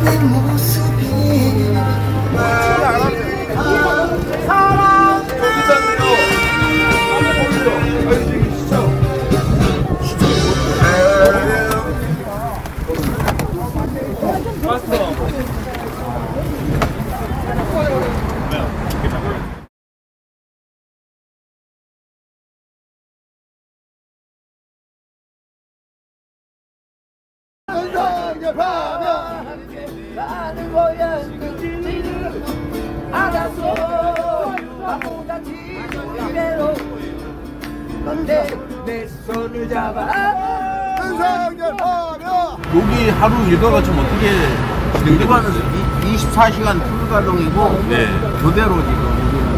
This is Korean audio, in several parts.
내 모습이 나는 거야 그지를 알았어 아무나 지대로 근데 내 손을 잡아 여기 하루 일과가 좀 어떻게 일과는 24시간 풀가동이고 네. 교대로 지금 우리는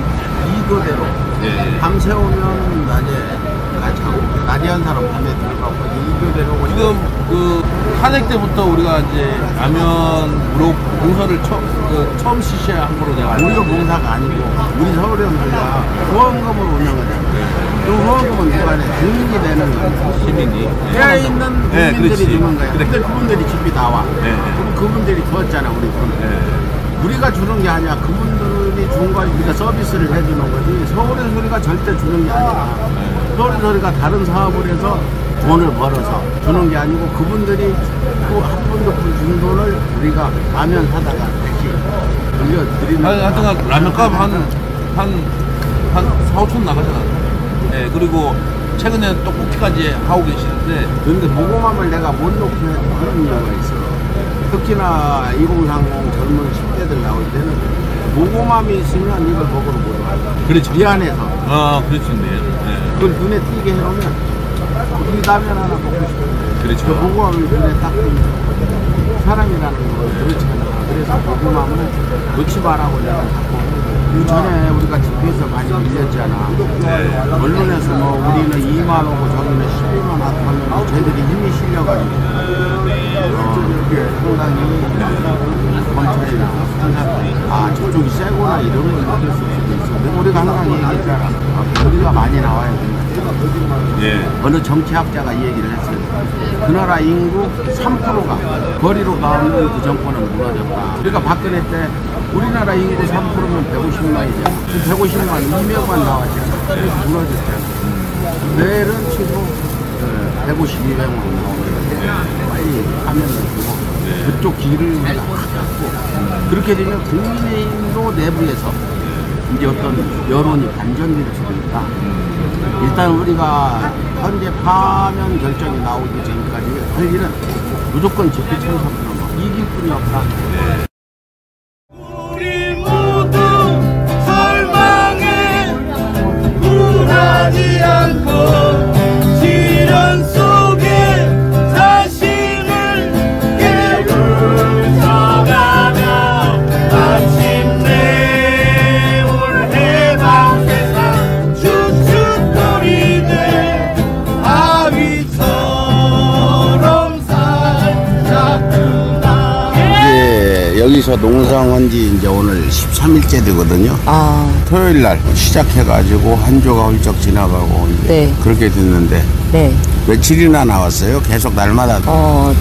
2교대로 네. 밤새 오면 낮에 자고 낮에 한 사람 밤에 들어가고 2교대로 지금 그 탄핵 때부터 우리가 이제 라면 공사를 처음 시시한 거로 내가 알고 우리가 공사가 아니고 우리 서울연구가 후원금으로 운영하잖아요. 그 후원금은 누가 내? 국민이 내는 거예요. 시민이 해야 있는 네, 국민들이 주는 거야. 그래. 근데 그분들이 집이 나와. 네. 그럼 그분들이 줬잖아 우리 돈. 네. 우리가 주는 게 아니야. 그분들이 준 걸 우리가 서비스를 해주는 거지. 서울의 소리가 절대 주는 게 아니야. 서울의 소리가 다른 사업을 해서 돈을 벌어서 주는 게 아니고 그분들이 그 한 푼도 준 돈을 우리가 라면 사다가 다시 돌려드리는 거야. 하여튼 라면값 한 4, 5천 나가잖아. 네, 그리고 최근에 떡볶이까지 하고 계시는데 근데 모금함을 내가 못 놓고 하는 그런 이유가 있어. 특히나 2030 젊은 10대들 나올 때는 모금함이 있으면 이걸 먹으러 못 와. 그렇죠. 미안해서. 그렇겠네요. 네. 그걸 눈에 띄게 해놓으면 우리 라면 하나 먹고 싶은데 그렇죠. 그 모금함을 눈에 딱 띄면 사람이라는 걸 그렇잖아. 그래서 모금함을 놓지 말라고 내가 자꾸 그 전에 우리가 집회에서 많이 밀렸잖아. 네. 언론에서 뭐 우리는 2만 오고 저기는 12만 와트 하면 쟤들이 힘이 실려가지고 그게 상당히 검찰이나 판사들이 저쪽이 세구나 이러면 느낄 수 있어. 근데 우리가 항상 얘기했잖아. 우리가 많이 나와야 된다. 예. 어느 정치학자가 이 얘기를 했어요. 그 나라 인구 3%가 거리로 가면 그 정권은 무너졌다. 그러니까 박근혜 때 우리나라 인구 3%면 150만이잖아. 150만, 200만 나왔잖아. 그래서 무너졌잖아. 내일은 치고 150, 200만 나오면 빨리 하면은 주고 그쪽 길을 우리가 갖고 그렇게 되면 국민의힘도 내부에서 이제 어떤 여론이 반전될 수도 있다. 일단 우리가 현재 파면 결정이 나오기 전까지 할 일은 무조건 집회 참석하는 거. 이길 뿐이 없다. 우리 모두 절망에 굴하지 않고 시련 속에 자신을 깨우쳐가며 마침내 올 해방 세상 축축거리네 아위처럼 살자꾸나. 여기서 농성한 지 이제 오늘 13일째 되거든요. 토요일 날 시작해가지고 한 주가 훌쩍 지나가고 이제 네. 그렇게 됐는데 네. 며칠이나 나왔어요? 계속 날마다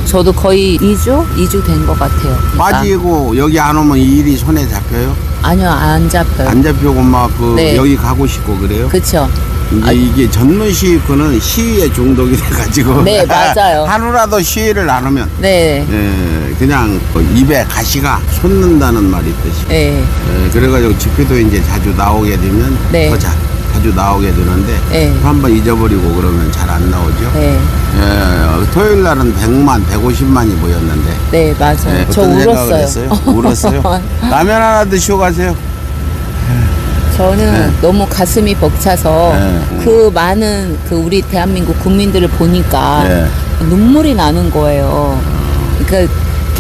저도 거의 2주 된 것 같아요. 그러니까. 빠지고 여기 안 오면 이 일이 손에 잡혀요? 아니요, 안 잡혀요. 안 잡히고 막 네. 여기 가고 싶고 그래요? 그쵸. 이제 이게 전문시 그는 시위에 중독이 돼가지고 네, 맞아요. 하루라도 시위를 안 하면 네. 그냥 입에 가시가 솟는다는 말이 있듯이 네. 그래가지고 집회도 이제 자주 나오게 되면 네. 더 자주 나오게 되는데 네. 한번 잊어버리고 그러면 잘 안 나오죠. 네. 토요일 날은 100만, 150만이 모였는데 네, 맞아요. 저 어떤 생각을 울었어요. 했어요? 울었어요? 라면 하나 드시고 가세요. 저는 네. 너무 가슴이 벅차서 그 많은 우리 대한민국 국민들을 보니까 눈물이 나는 거예요. 그러니까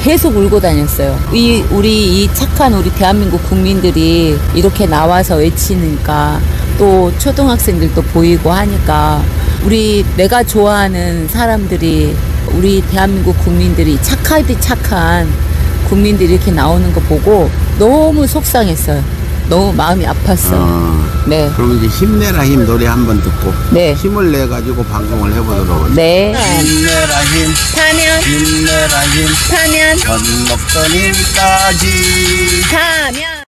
계속 울고 다녔어요. 우리 이 착한 우리 대한민국 국민들이 이렇게 나와서 외치니까 또 초등학생들도 보이고 하니까 내가 좋아하는 사람들이 우리 대한민국 국민들이 착한 국민들이 이렇게 나오는 거 보고 너무 속상했어요. 너무 마음이 아팠어. 네. 그럼 이제 힘내라 힘 노래 한번 듣고 네. 힘을 내 가지고 방송을 해보도록 하겠습니다. 네. 힘내라 힘, 타면, 힘내라 힘, 타면, 건너던 힘까지. 타면.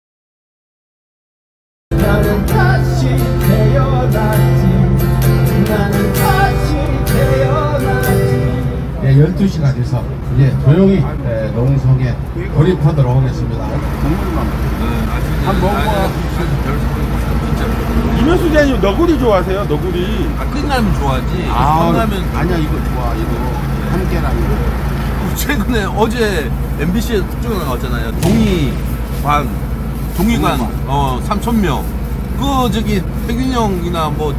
나는 다시 태어났지. 나는 다시 태어났지. 12시가 돼서 이제 조용히 농성에 돌입하도록 하겠습니다. 한 먹어. 이면수 대장님 너구리 좋아하세요? 너구리. 끝나면 좋아하지. 끝나면 아니야 이거 좋아 이거 함께라면. 최근에 어제 MBC에 특종에 나왔잖아요. 종이관 3,000명. 그 저기 태균이 형이나 뭐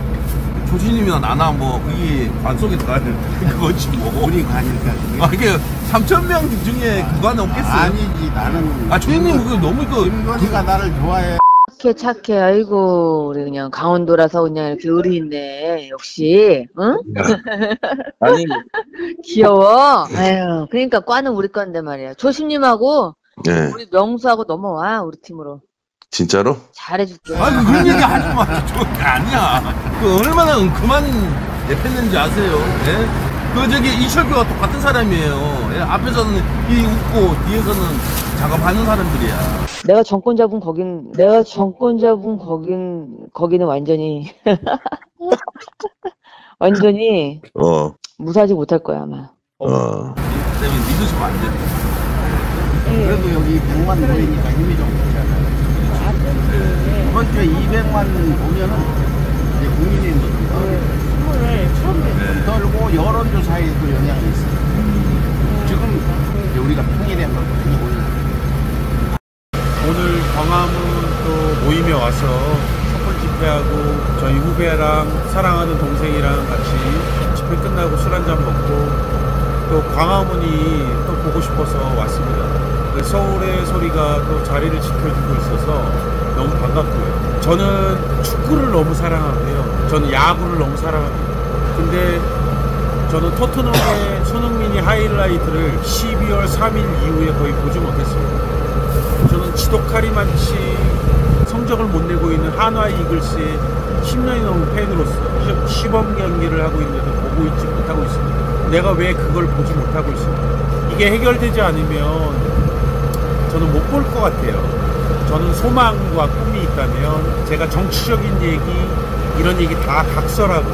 조신님이나 나나 뭐 이게 관 속에 들어가는 그거지 뭐. 우리 관일까 그게? 이게 3,000명 중에 그 관에 없겠어요? 아니지 나는. 조신님 그거 너무 김건희가 나를 좋아해. 착해. 아이고, 우리 그냥 강원도라서 그냥 이렇게 의리 있네. 역시, 응? 아니, 귀여워. 아유, 그러니까 과는 우리 건데 말이야. 조심님하고 네. 우리 명수하고 넘어와, 우리 팀으로. 진짜로? 잘해줄게. 아니 그런 얘기 하지 마. 좋은 게 아니야. 그 얼마나 은큼한 예뻤는지 아세요? 예? 그 저기 이철규와 똑같은 사람이에요. 예? 앞에서는 이 웃고 뒤에서는 작업하는 사람들이야. 내가 정권 잡은 거기는 완전히 완전히 무사하지 못할 거야 아마. 때문에 믿으시면 안 돼. 그래도 여기 100만 모이니까 힘이 좀 되잖아요. 이번 주에 200만 보면은 이제 국민의힘도 좀 떨고 여론조사에도 영향이 있어요. 지금 이제 우리가 평일에 막 많이 보여요. 오늘 광화문 또 모임에 와서 촛불 집회하고 저희 후배랑 사랑하는 동생이랑 같이 집회 끝나고 술 한잔 먹고 또 광화문이 또 보고 싶어서 왔습니다. 서울의 소리가 또 자리를 지켜주고 있어서 너무 반갑고요. 저는 축구를 너무 사랑하고요. 저는 야구를 너무 사랑합니다. 근데 저는 토트넘의 손흥민이 하이라이트를 12월 3일 이후에 거의 보지 못했습니다. 저는 지독하리만치 성적을 못 내고 있는 한화 이글스의 10년이 넘은 팬으로서 시범 경기를 하고 있는데도 보고 있지 못하고 있습니다. 내가 왜 그걸 보지 못하고 있습니까? 이게 해결되지 않으면 저는 못 볼 것 같아요. 저는 소망과 꿈이 있다면 제가 정치적인 얘기 이런 얘기 다 각설하고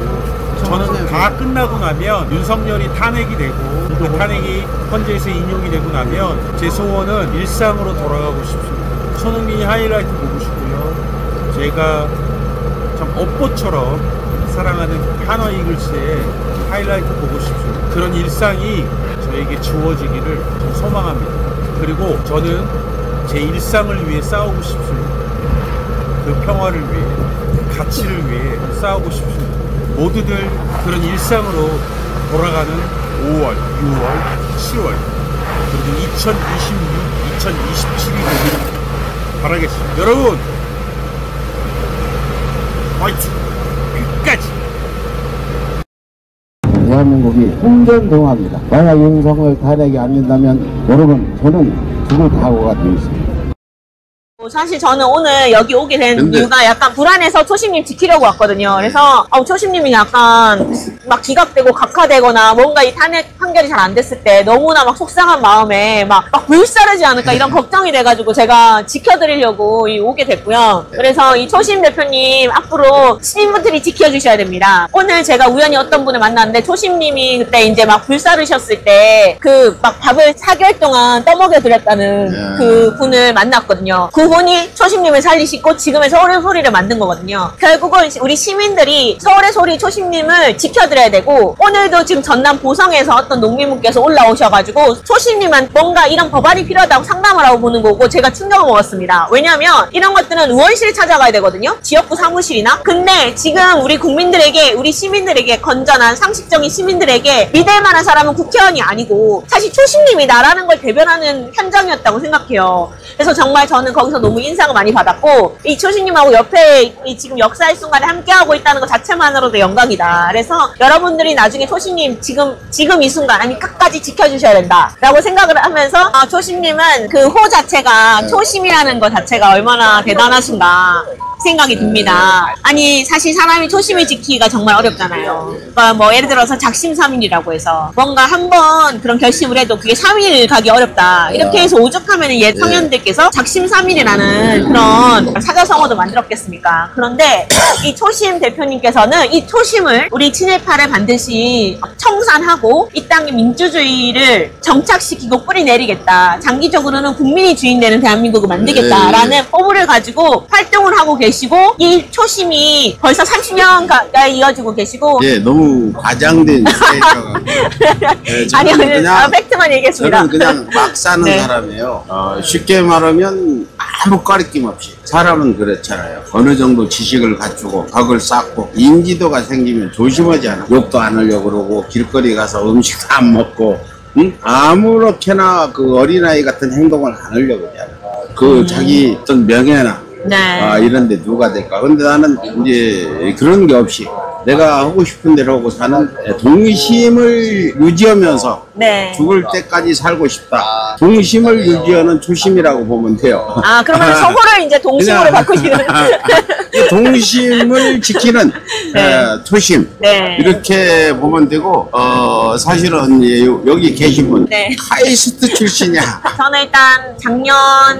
저는 다 끝나고 나면 윤석열이 탄핵이 되고 그 탄핵이 헌재에서 인용이 되고 나면 제 소원은 일상으로 돌아가고 싶습니다. 손흥민이 하이라이트 보고 싶고요. 제가 참 업보처럼 사랑하는 한화 이글스의 하이라이트 보고 싶습니다. 그런 일상이 저에게 주어지기를 소망합니다. 그리고 저는 제 일상을 위해 싸우고 싶습니다. 그 평화를 위해, 그 가치를 위해 싸우고 싶습니다. 모두들 그런 일상으로 돌아가는 5월, 6월, 7월 그리고 2026, 2027이 되기를 바라겠습니다. 여러분 화이팅! 끝까지! 대한민국이 hun전동화입니다. 만약 윤석열 탄핵이 안 된다면 여러분 저는 죽을 각오가 되어 있습니다. 사실 저는 오늘 여기 오게 된 이유가 약간 불안해서 초심님 지키려고 왔거든요. 그래서 초심님이 약간 막 기각되고 각하되거나 뭔가 이 탄핵 판결이 잘 안 됐을 때 너무나 막 속상한 마음에 막 불사르지 않을까 이런 걱정이 돼가지고 제가 지켜드리려고 오게 됐고요. 그래서 이 초심 대표님 앞으로 시민분들이 지켜주셔야 됩니다. 오늘 제가 우연히 어떤 분을 만났는데 초심님이 그때 이제 막 불사르셨을 때 그 막 밥을 4개월 동안 떠먹여 드렸다는 그 분을 만났거든요. 그분이 초심님을 살리시고 지금의 서울의 소리를 만든 거거든요. 결국은 우리 시민들이 서울의 소리 초심님을 지켜드려야 되고 오늘도 지금 전남 보성에서 어떤 농민분께서 올라오셔가지고 초심님한테 뭔가 이런 법안이 필요하다고 상담을 하고 보는 거고 제가 충격을 먹었습니다. 왜냐하면 이런 것들은 의원실 찾아가야 되거든요. 지역구 사무실이나. 근데 지금 우리 국민들에게 우리 시민들에게 건전한 상식적인 시민들에게 믿을 만한 사람은 국회의원이 아니고 사실 초심님이 나라는 걸 대변하는 현장이었다고 생각해요. 그래서 정말 저는 거기서 너무 인상을 많이 받았고, 이 초심님하고 옆에 이 지금 역사의 순간에 함께하고 있다는 것 자체만으로도 영광이다. 그래서 여러분들이 나중에 초심님 지금 이 순간 아니 끝까지 지켜주셔야 된다 라고 생각을 하면서 초심님은 그 호 자체가 초심이라는 것 자체가 얼마나 대단하신가 생각이 듭니다. 아니 사실 사람이 초심을 지키기가 정말 어렵잖아요. 그러니까 뭐 예를 들어서 작심삼일이라고 해서 뭔가 한번 그런 결심을 해도 그게 3일 가기 어렵다 이렇게 해서 오죽하면 옛 성현들께서 작심삼일이라는 그런 사자성어도 만들었겠습니까? 그런데 이 초심 대표님께서는 이 초심을 우리 친일파를 반드시 청산하고 이 땅의 민주주의를 정착시키고 뿌리내리겠다. 장기적으로는 국민이 주인되는 대한민국을 만들겠다라는 포부를 가지고 활동을 하고 계시고 이 초심이 벌써 30년 가까이 이어지고 계시고 예, 너무 과장된 스테이터가 아니요 그냥 팩트만 얘기했습니다. 저는 그냥 막 사는 네. 사람이에요. 쉽게 말하면 아무 거리낌 없이 사람은 그렇잖아요. 어느 정도 지식을 갖추고 덕을 쌓고 인지도가 생기면 조심하지 않아. 욕도 안 하려고 그러고 길거리 가서 음식도 안 먹고 아무렇게나 그 어린아이 같은 행동을 안 하려고 하지 않아. 그 자기 어떤 명예나 네. 이런데 누가 될까? 근데 나는 이제 그런 게 없이 내가 하고 싶은 대로 하고 사는 동심을 유지하면서 네. 죽을 때까지 살고 싶다. 동심을 유지하는 초심이라고 보면 돼요. 그러면 서호를 이제 동심으로 그냥 바꾸시는 동심을 지키는 네. 초심 네. 이렇게 보면 되고 사실은 여기 계신 분 네. 카이스트 출신이야. 저는 일단 작년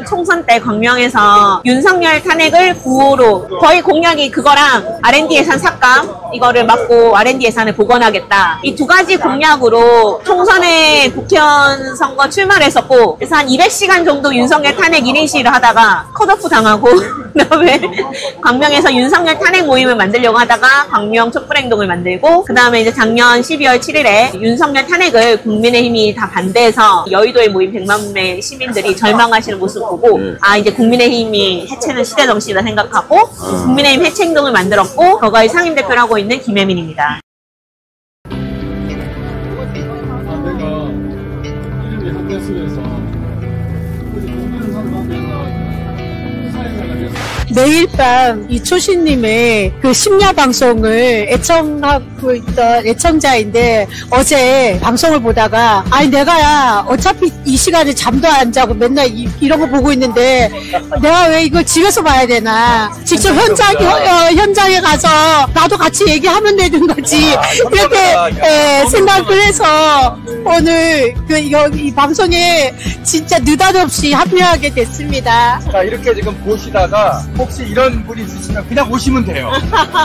총선 때 광명에서 윤석열 탄핵을 구호로 거의 공약이 그거랑 R&D 예산 삭감 이거를 막고 R&D 예산을 복원하겠다. 이 두 가지 공약으로 총선에 국회의원 선거 출마를 했었고 그래서 한 200시간 정도 윤석열 탄핵 1인 시위를 하다가 컷오프 당하고 그다음에 광명에서 윤석열 탄핵 모임을 만들려고 하다가 광명 촛불행동을 만들고 그 다음에 이제 작년 12월 7일에 윤석열 탄핵을 국민의힘이 다 반대해서 여의도에 모인 100만 명 시민들이 절망하시는 모습 보고 이제 국민의힘이 해체는 시대정신이다 생각하고 국민의힘 해체행동을 만들었고 거기에 상임대표를 하고 있는 김혜민입니다. 매일 밤 이 초신님의 그 심야 방송을 애청하고 있던 애청자인데 어제 방송을 보다가 내가 어차피 이 시간에 잠도 안 자고 맨날 이런 거 보고 있는데 내가 왜 이걸 집에서 봐야 되나 직접 현장에 가서 나도 같이 얘기하면 되는 거지 이렇게 생각을 해서 오늘 이 방송에 진짜 느닷없이 합류하게 됐습니다. 자, 이렇게 지금 보시다가 혹시 이런 분이 있으시면 그냥 오시면 돼요.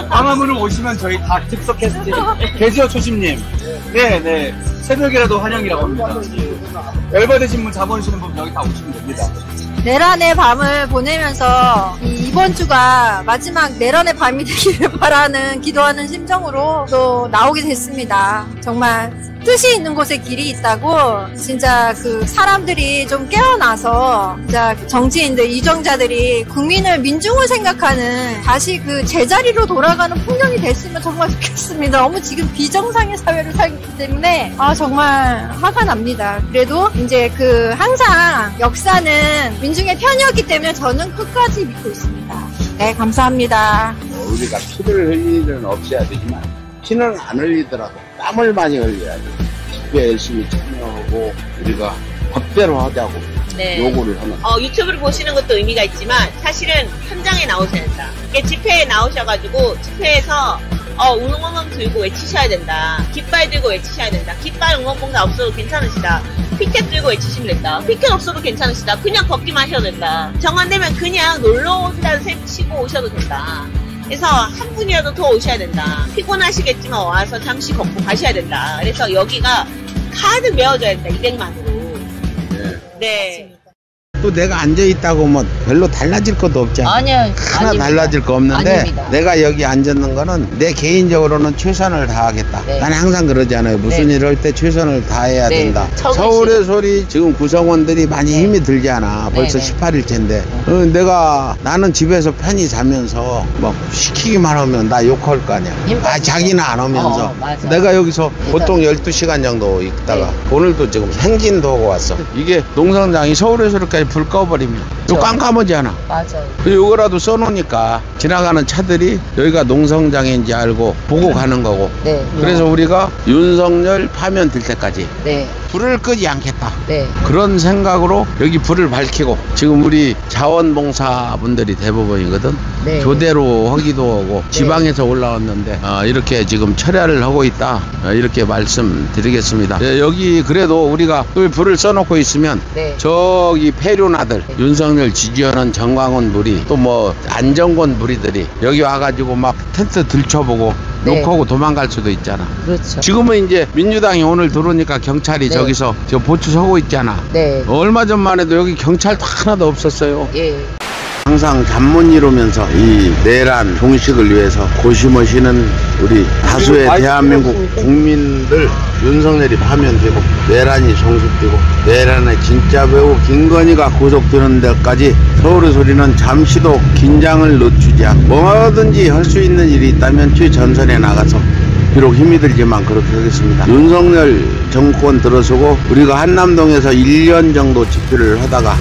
광화문을 오시면 저희 다 즉석 캐스팅 계시오 초심님. 네. 새벽이라도 환영이라고 합니다. 열받으신 분, 자본시는 분 여기 다 오시면 됩니다. 내란의 밤을 보내면서 이번 주가 마지막 내란의 밤이 되기를 바라는 기도하는 심정으로 또 나오게 됐습니다. 정말 뜻이 있는 곳에 길이 있다고 진짜 그 사람들이 좀 깨어나서 진짜 정치인들, 이정자들이 국민을 민중을 생각하는 다시 그 제자리로 돌아가는 풍경이 됐으면 정말 좋겠습니다. 너무 지금 비정상의 사회를 살기 때문에 정말 화가 납니다. 그래도 이제 그 항상 역사는 민중의 편이었기 때문에 저는 끝까지 믿고 있습니다. 네, 감사합니다. 우리가 피를 흘릴 일은 없어야 되지만 피는 안 흘리더라도 땀을 많이 흘려야 돼. 집회 열심히 참여하고 우리가 법대로 하자고 요구를 하는. 유튜브를 보시는 것도 의미가 있지만 사실은 현장에 나오셔야 된다. 이게 집회에 나오셔가지고 집회에서 응원봉 들고 외치셔야 된다. 깃발 들고 외치셔야 된다. 깃발 응원봉 없어도 괜찮으시다. 피켓 들고 외치시면 된다. 피켓 없어도 괜찮으시다. 그냥 걷기만 하셔도 된다. 정한되면 그냥 놀러 온다는 셈 치고 오셔도 된다. 그래서 한 분이라도 더 오셔야 된다. 피곤하시겠지만 와서 잠시 걷고 가셔야 된다. 그래서 여기가 가득 메워져야 된다. 200만으로. 네. 또 내가 앉아있다고 뭐 별로 달라질 것도 없잖아. 아니요. 하나 달라질 거 없는데 아닙니다. 내가 여기 앉았는 거는 내 개인적으로는 최선을 다하겠다. 네. 난 항상 그러잖아요. 무슨 네. 일을 할 때 최선을 다해야 네. 된다. 서울시. 서울의 소리 지금 구성원들이 많이 네. 힘이 들잖아. 벌써 네. 18일째인데 나는 집에서 편히 자면서 뭐 시키기만 하면 나 욕할 거 아니야. 자기는 안 오면서 맞아. 내가 여기서 보통 12시간 정도 있다가 오늘도 지금 행진도 하고 왔어. 이게 농성장이 서울에서 이렇게 불 꺼버리면 요 깜깜하잖아. 맞아요. 요거라도 써놓으니까 지나가는 차들이 여기가 농성장인지 알고 보고 가는 거고. 네. 그래서 우리가 윤석열 파면될 때까지 네. 불을 끄지 않겠다. 네. 그런 생각으로 여기 불을 밝히고 지금 우리 자원봉사분들이 대부분이거든. 네. 교대로 하기도 하고 지방에서 올라왔는데 이렇게 지금 철야를 하고 있다. 이렇게 말씀드리겠습니다. 여기 그래도 우리가 또 불을 써놓고 있으면 네. 저기 폐륜아들 윤석열 지지하는 정광훈 무리 또 뭐 안정권 무리들이 여기 와가지고 막 텐트 들춰보고 네. 욕하고 도망갈 수도 있잖아. 그렇죠. 지금은 이제 민주당이 오늘 들어오니까 경찰이 네. 저기서 저 보추 서고 있잖아. 네. 얼마 전만 해도 여기 경찰도 하나도 없었어요. 예. 항상 잠 못 이루면서 이 내란 종식을 위해서 고심하시는 우리 다수의 대한민국 국민들 윤석열이 파면되고 내란이 종식되고 내란의 진짜 배우 김건희가 구속되는 데까지 서울의 소리는 잠시도 긴장을 늦추지 않고 뭐든지 할 수 있는 일이 있다면 최전선에 나가서 비록 힘이 들지만 그렇게 하겠습니다. 윤석열 정권 들어서고 우리가 한남동에서 1년 정도 집회를 하다가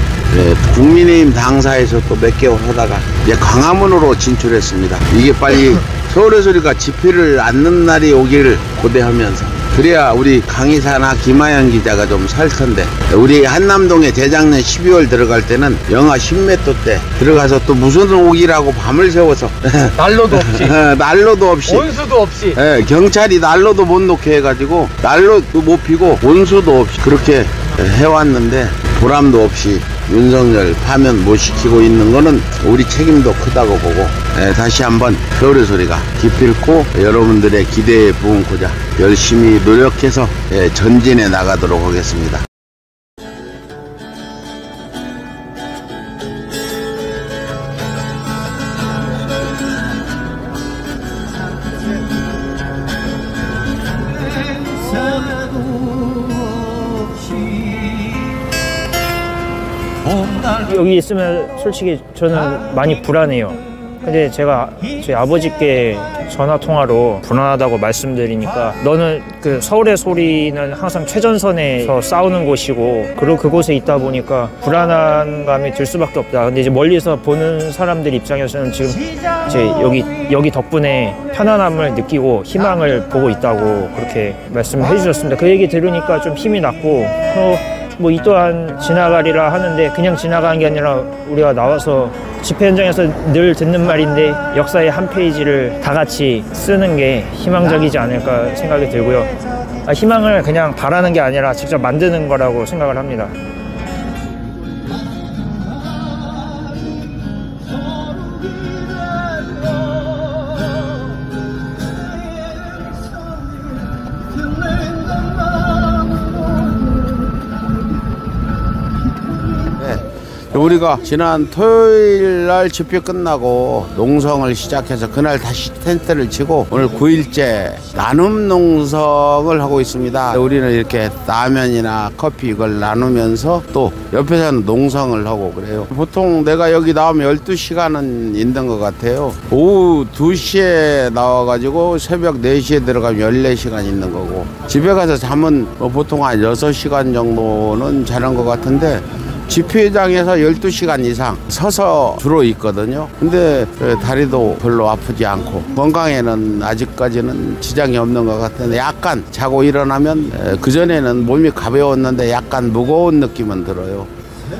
국민의힘 당사에서 또 몇 개월 하다가 이제 광화문으로 진출했습니다. 이게 빨리 서울의 소리가 집회를 않는 날이 오기를 고대하면서 그래야 우리 강희사나 김하연 기자가 좀 살 텐데 우리 한남동에 재작년 12월 들어갈 때는 영하 10m 때 들어가서 또 무슨 오기라고 밤을 새워서 난로도 없이 난로도 없이 온수도 없이 경찰이 난로도 못 놓게 해가지고 난로도 못 피고 온수도 없이 그렇게 해왔는데 보람도 없이 윤석열 파면 못 시키고 있는 거는 우리 책임도 크다고 보고 다시 한번 서울의 소리가 기필코 여러분들의 기대에 부응코자 열심히 노력해서 전진해 나가도록 하겠습니다. 여기 있으면 솔직히 저는 많이 불안해요. 근데 제가 저희 아버지께 전화통화로 불안하다고 말씀드리니까 너는 그 서울의 소리는 항상 최전선에서 싸우는 곳이고 그리고 그곳에 있다 보니까 불안한 감이 들 수밖에 없다. 근데 이제 멀리서 보는 사람들 입장에서는 지금 이제 여기 덕분에 편안함을 느끼고 희망을 보고 있다고 그렇게 말씀해 주셨습니다. 그 얘기 들으니까 좀 힘이 났고 뭐 이 또한 지나가리라 하는데 그냥 지나가는 게 아니라 우리가 나와서 집회 현장에서 늘 듣는 말인데 역사의 한 페이지를 다 같이 쓰는 게 희망적이지 않을까 생각이 들고요. 희망을 그냥 바라는 게 아니라 직접 만드는 거라고 생각을 합니다. 우리가 지난 토요일 날 집회 끝나고 농성을 시작해서 그날 다시 텐트를 치고 오늘 9일째 나눔 농성을 하고 있습니다. 우리는 이렇게 라면이나 커피 이걸 나누면서 또 옆에서는 농성을 하고 그래요. 보통 내가 여기 나오면 12시간은 있는 것 같아요. 오후 2시에 나와가지고 새벽 4시에 들어가면 14시간 있는 거고 집에 가서 잠은 보통 한 6시간 정도는 자는 것 같은데 집회장에서 12시간 이상 서서 주로 있거든요. 근데 다리도 별로 아프지 않고 건강에는 아직까지는 지장이 없는 것 같은데 약간 자고 일어나면 그전에는 몸이 가벼웠는데 약간 무거운 느낌은 들어요.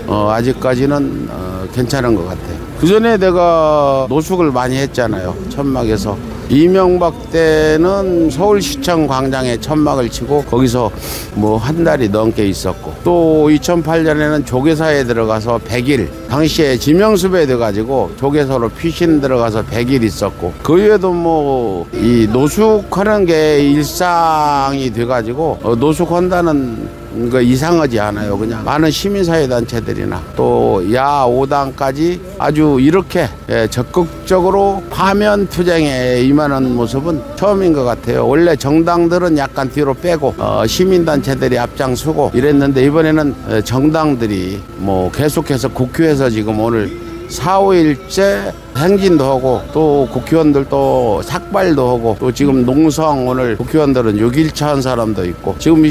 아직까지는 괜찮은 것 같아요. 그전에 내가 노숙을 많이 했잖아요. 천막에서. 이명박 때는 서울시청 광장에 천막을 치고 거기서 뭐 한 달이 넘게 있었고 또 2008년에는 조계사에 들어가서 100일 당시에 지명수배 돼가지고 조계사로 피신 들어가서 100일 있었고 그 외에도 뭐 이 노숙하는 게 일상이 돼가지고 노숙한다는 거 이상하지 않아요. 그냥 많은 시민사회단체들이나 또 야5당까지 아주 이렇게 적극적으로 파면 투쟁에 임하는 모습은 처음인 것 같아요. 원래 정당들은 약간 뒤로 빼고 시민단체들이 앞장서고 이랬는데 이번에는 정당들이 뭐 계속해서 국회에서 지금 오늘 4, 5일째 행진도 하고 또 국회의원들도 삭발도 하고 또 지금 농성 오늘 국회의원들은 6일차 한 사람도 있고 지금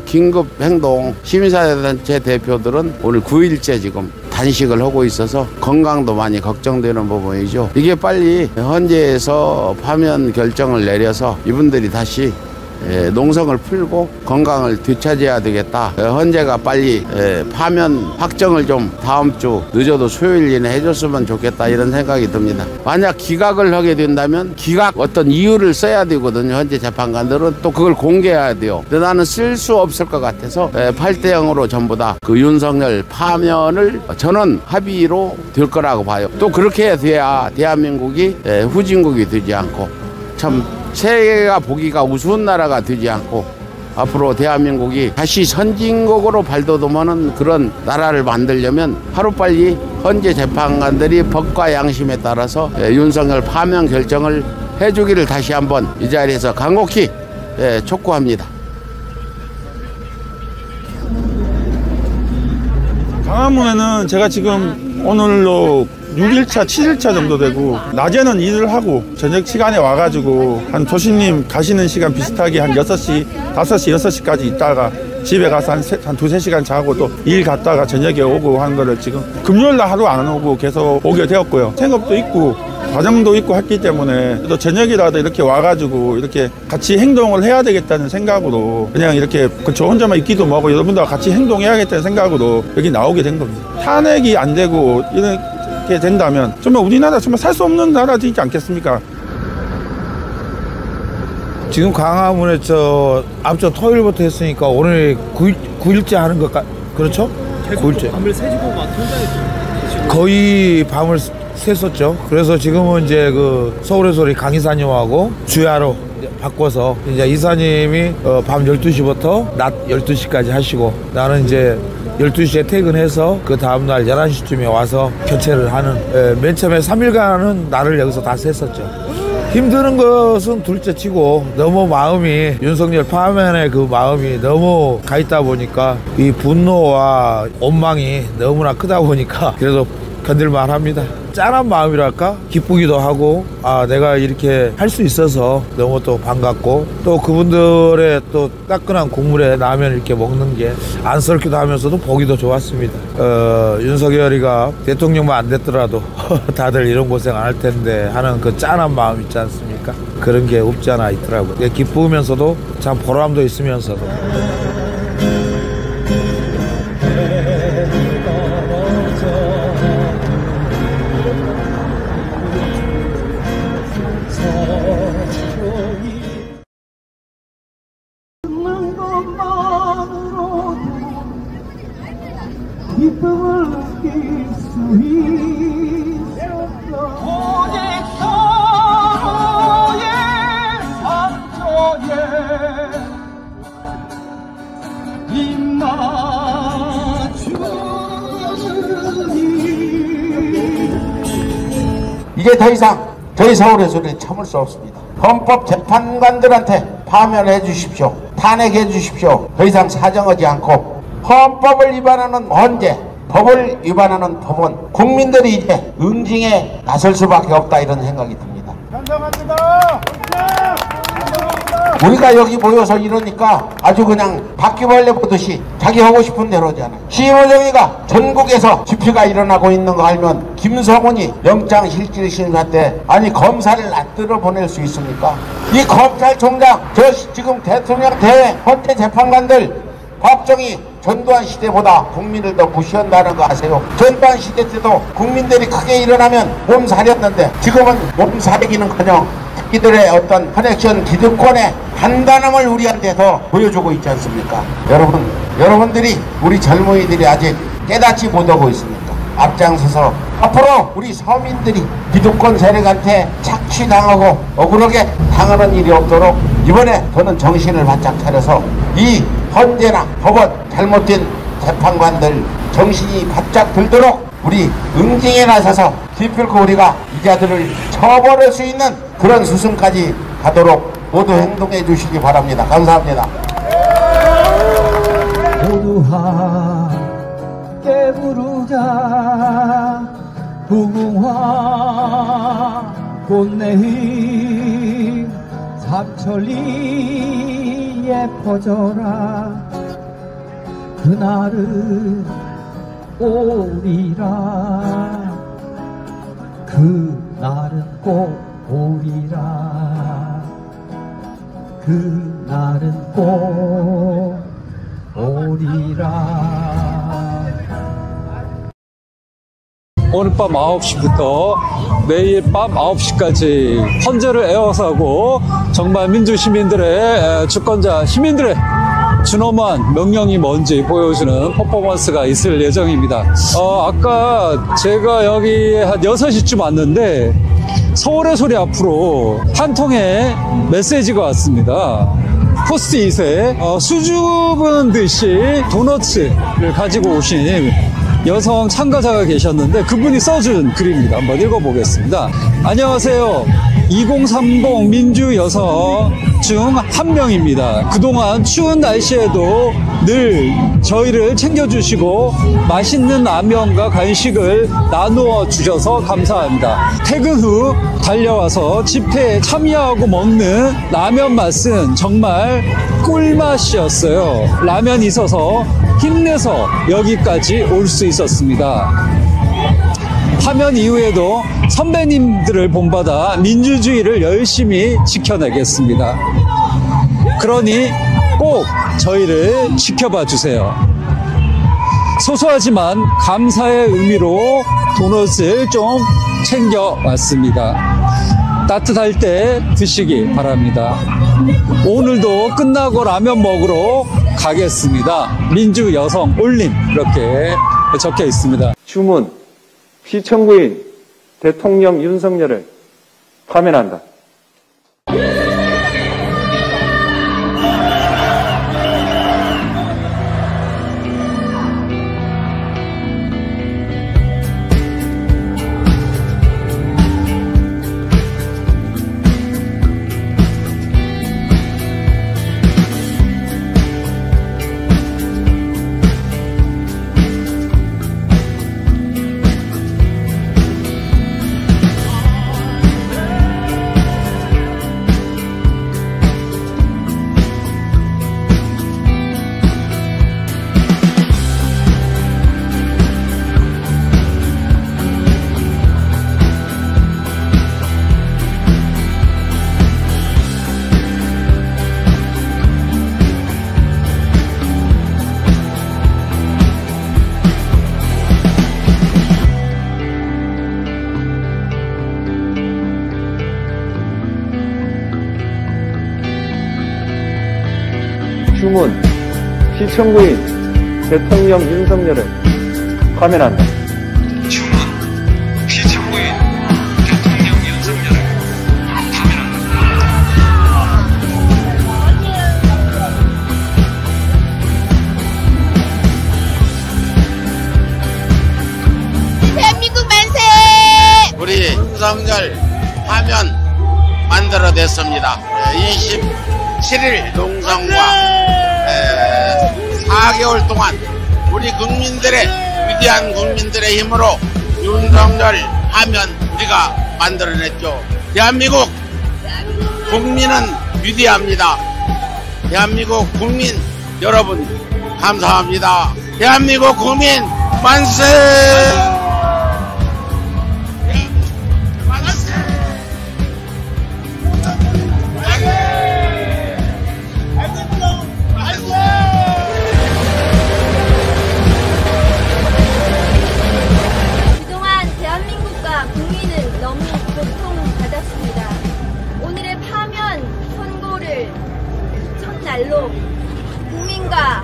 긴급행동 시민사회단체 대표들은 오늘 9일째 지금 단식을 하고 있어서 건강도 많이 걱정되는 부분이죠. 이게 빨리 헌재에서 파면 결정을 내려서 이분들이 다시 농성을 풀고 건강을 되찾아야 되겠다. 헌재가 빨리 파면 확정을 좀 다음 주 늦어도 수요일 이내 해줬으면 좋겠다 이런 생각이 듭니다. 만약 기각을 하게 된다면 기각 어떤 이유를 써야 되거든요. 헌재 재판관들은 또 그걸 공개해야 돼요. 근데 나는 쓸 수 없을 것 같아서 8대 0으로 전부 다 그 윤석열 파면을 저는 합의로 될 거라고 봐요. 또 그렇게 돼야 대한민국이 후진국이 되지 않고 참 세계가 보기가 우스운 나라가 되지 않고 앞으로 대한민국이 다시 선진국으로 발돋움하는 그런 나라를 만들려면 하루빨리 헌재 재판관들이 법과 양심에 따라서 윤석열 파면 결정을 해주기를 다시 한번 이 자리에서 간곡히 촉구합니다. 광화문에는 제가 지금 오늘로 6일차, 7일차 정도 되고 낮에는 일을 하고 저녁 시간에 와가지고 한 조신님 가시는 시간 비슷하게 한 6시, 5시, 6시까지 있다가 집에 가서 한 두세 시간 자고 또 일 갔다가 저녁에 오고 하는 거를 지금 금요일날 하루 안 오고 계속 오게 되었고요. 생업도 있고 과정도 있고 했기 때문에 또 저녁이라도 이렇게 와가지고 이렇게 같이 행동을 해야 되겠다는 생각으로 그냥 이렇게 저 혼자만 있기도 뭐하고 여러분들과 같이 행동해야겠다는 생각으로 여기 나오게 된 겁니다. 탄핵이 안 되고 이렇게 된다면 정말 우리나라 정말 살 수 없는 나라지 않겠습니까? 지금 광화문에 앞서 토요일부터 했으니까 오늘 9일째 하는 것 그렇죠? 9일째. 밤을 새주고 막 통장에 거의 밤을 샜었죠. 그래서 지금은 이제 그 서울의 소리 강 이사님하고 주야로 바꿔서 이제 이사님이 밤 12시부터 낮 12시까지 하시고 나는 이제 12시에 퇴근해서 그 다음날 11시쯤에 와서 교체를 하는 맨 처음에 3일간은 나를 여기서 다 샜었죠. 힘드는 것은 둘째 치고 너무 마음이 윤석열 파면의 그 마음이 너무 가 있다 보니까 이 분노와 원망이 너무나 크다 보니까 그래도 견딜만 합니다. 짠한 마음이랄까? 기쁘기도 하고 내가 이렇게 할 수 있어서 너무 또 반갑고 또 그분들의 또 따끈한 국물에 라면 이렇게 먹는 게 안쓰럽기도 하면서도 보기도 좋았습니다. 윤석열이가 대통령만 안 됐더라도 다들 이런 고생 안 할 텐데 하는 그 짠한 마음 있지 않습니까? 그런 게 없지 않아 있더라고요. 기쁘면서도 참 보람도 있으면서도. 기쁨을 느낄 수 있었어. 오직 서로의 상처에 입맞추니 이제 더 이상 저희 서울의 소리는 참을 수 없습니다. 헌법재판관들한테 파면해 주십시오. 탄핵해 주십시오. 더 이상 사정하지 않고 헌법을 위반하는 헌재, 법을 위반하는 법원, 국민들이 이제 응징에 나설 수밖에 없다 이런 생각이 듭니다. 감사합니다. 우리가 여기 모여서 이러니까 아주 그냥 바퀴벌레 보듯이 자기 하고 싶은 대로 하잖아요. 심호정이가 전국에서 집회가 일어나고 있는 거 알면 김성훈이 영장실질심사 때 아니 검사를 놔들어 보낼 수 있습니까? 이 검찰총장 지금 대통령 대회 헌재 재판관들 법정이 전두환 시대보다 국민을 더 무시한다는 거 아세요? 전두환 시대 때도 국민들이 크게 일어나면 몸살이었는데 지금은 몸살이기는커녕 자기들의 어떤 커넥션 기득권의 단단함을 우리한테 더 보여주고 있지 않습니까? 여러분들이 우리 젊은이들이 아직 깨닫지 못하고 있습니까? 앞장서서 앞으로 우리 서민들이 기득권 세력한테 착취당하고 억울하게 당하는 일이 없도록 이번에 저는 정신을 바짝 차려서 이 헌재나 법원 잘못된 재판관들 정신이 바짝 들도록 우리 응징에 나서서 기필코 우리가 이자들을 처벌할 수 있는 그런 수순까지 가도록 모두 행동해 주시기 바랍니다. 감사합니다. 모두 함께 부르자 무궁화 꽃내인 삼천리에 퍼져라 그날은 오리라 그날은 꼭 오리라 그날은 꼭 오리라. 오늘 밤 9시부터 매일 밤 9시까지 헌재를 에워싸고 정말 민주시민들의 주권자 시민들의 준엄한 명령이 뭔지 보여주는 퍼포먼스가 있을 예정입니다. 아까 제가 여기 한 6시쯤 왔는데 서울의 소리 앞으로 한 통의 메시지가 왔습니다. 포스트잇에 수줍은 듯이 도너츠를 가지고 오신 여성 참가자가 계셨는데 그분이 써준 글입니다. 한번 읽어보겠습니다. 안녕하세요. 2030 민주 여성 중 한 명입니다. 그동안 추운 날씨에도 늘 저희를 챙겨주시고 맛있는 라면과 간식을 나누어 주셔서 감사합니다. 퇴근 후 달려와서 집회에 참여하고 먹는 라면 맛은 정말 꿀맛이었어요. 라면이 있어서 힘내서 여기까지 올 수 있었습니다. 파면 이후에도 선배님들을 본받아 민주주의를 열심히 지켜내겠습니다. 그러니 꼭 저희를 지켜봐 주세요. 소소하지만 감사의 의미로 도넛을 좀 챙겨왔습니다. 따뜻할 때 드시기 바랍니다. 오늘도 끝나고 라면 먹으러 가겠습니다. 민주 여성 올림 이렇게 적혀 있습니다. 주문 피청구인 대통령 윤석열을 파면한다. 주문 피청구인 대통령 윤석열을 파면한다. 주문 피청구인 대통령 윤석열을 대한민국 만세! 우리 윤석열 파면 만들어냈습니다. 27일 농성과 4개월 동안 우리 국민들의 위대한 국민들의 힘으로 윤석열 파면 우리가 만들어냈죠. 대한민국 국민은 위대합니다. 대한민국 국민 여러분 감사합니다. 대한민국 국민 만세! 날로 국민과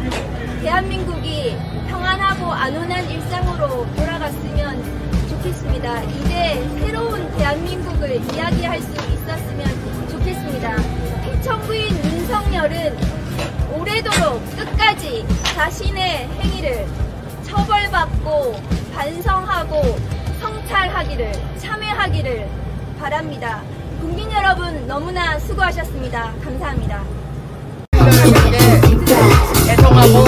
대한민국이 평안하고 안온한 일상으로 돌아갔으면 좋겠습니다. 이제 새로운 대한민국을 이야기할 수 있었으면 좋겠습니다. 피청구인 윤석열은 오래도록 끝까지 자신의 행위를 처벌받고 반성하고 성찰하기를 참회하기를 바랍니다. 국민 여러분 너무나 수고하셨습니다. 감사합니다. 애통하고